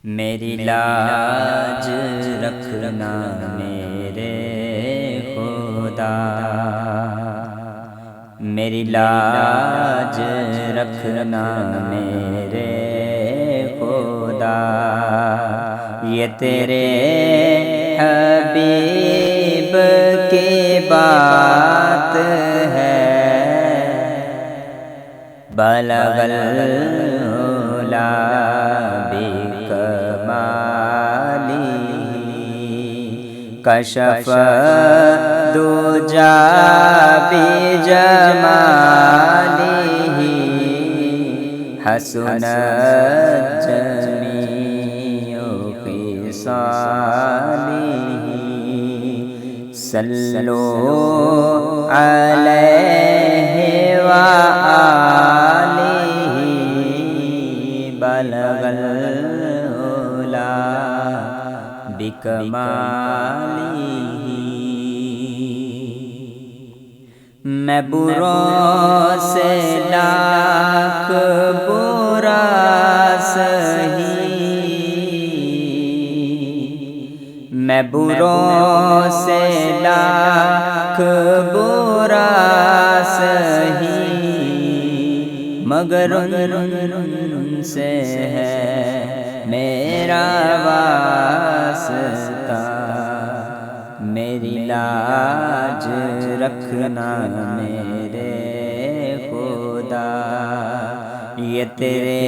میری لاج رکھنا میرے خدا، میری لاج رکھنا میرے خدا، یہ تیرے حبیب کی بات ہے، بلغ العلا بکمالہ، کشف الدجی بجمالہ، حسنت جمیع خصالہ، صلو علیہ وآلہ، بلغ العلا بکمالہ۔ میں بروں سے لاکھ برا سہی، میں بروں سے لاکھ برا سہی، مگر ان سے ہے میرا واسطہ، میری لاج رکھنا میرے خدا، یہ تیرے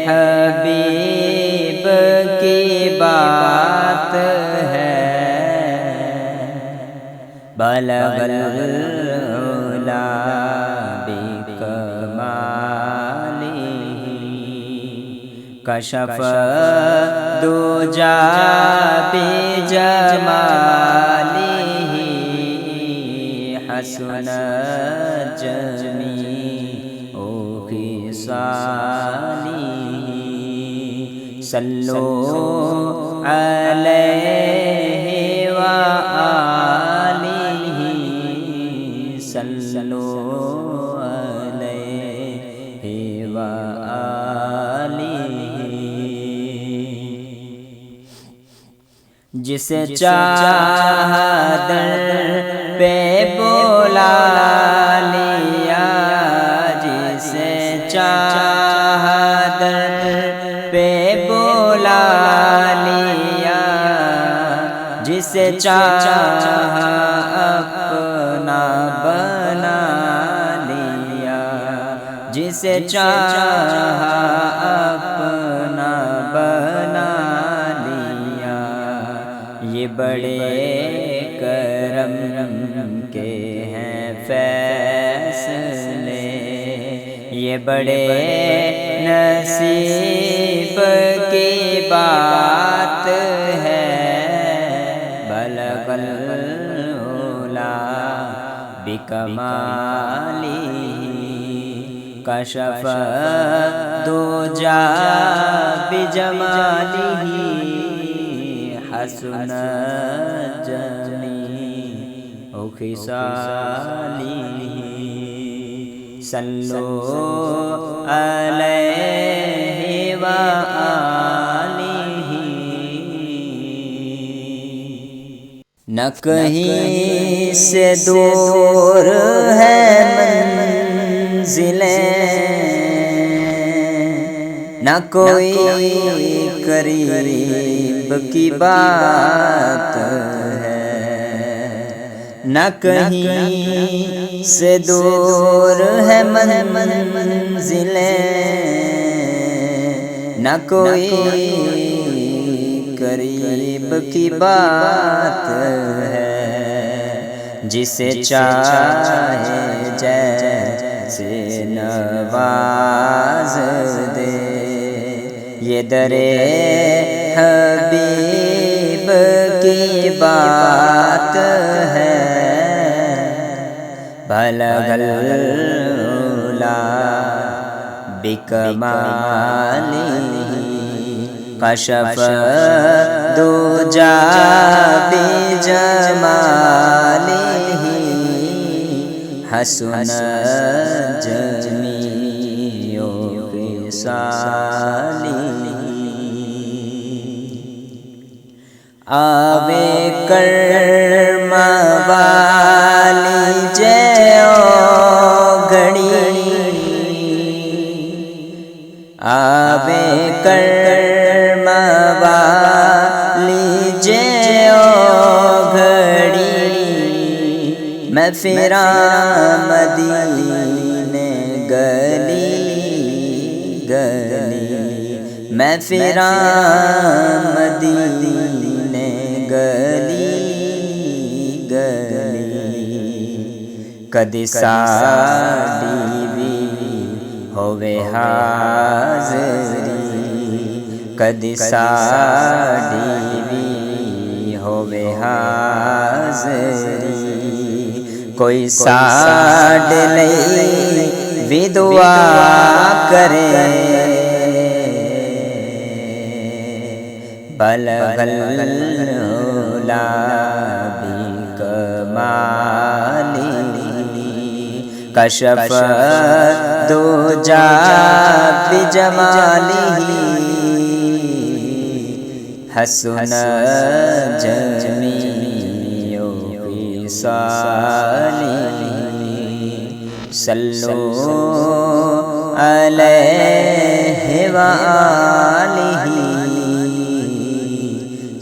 حبیب کی بات ہے، بلغ العلا بکمالہ، کشف الدجی بجمالہ، حسنت جمیع خصالہ، صلو علیہ وآلہ، صلو علیہ وآلہ، جسے چاہا در پہ بلا لیا، جسے چاہا در پہ بلا لیا، جسے چاہا اپنا بنا لیا، جسے چاہا اپنا بنا لیا، یہ بڑے کرم کے ہیں فیصلے، یہ بڑے نصیب کی بات ہے، بلغ العلا بکمالہ، کشف الدجی بجمالہ، حسنت جمیع خصالہ، صلو علیہ وآلہ، نہ کہیں سے دور ہے منزلیں، نہ کوئی قریب کی بات ہے، نہ کہیں سے دور ہے منزلیں، نہ کوئی قریب کی بات ہے، جسے چاہے جیسے نواز دے، یہ در حبیب کی بات ہے، بلغ العلا بکمالہ، کشف الدجی بجمالہ، حسنت جمیع خصالہ، آوے کرم والی جیو گھڑی آوے کرم والی جیو گھڑی میں پھراں مدینے گلی گلی میں پھراں مدینے گلی گلی کدی ساڈی وی ہووے حاضری کدی ساڈی وی ہووے حاضری کوئی ساڈے لئی وی دعا کرے بلغ العلا بکمالہ کشف الدجی بجمالہ حسن جمیع خصالہ صلو علیہ وآلہ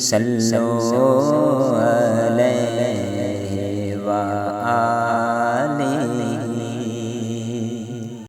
صلو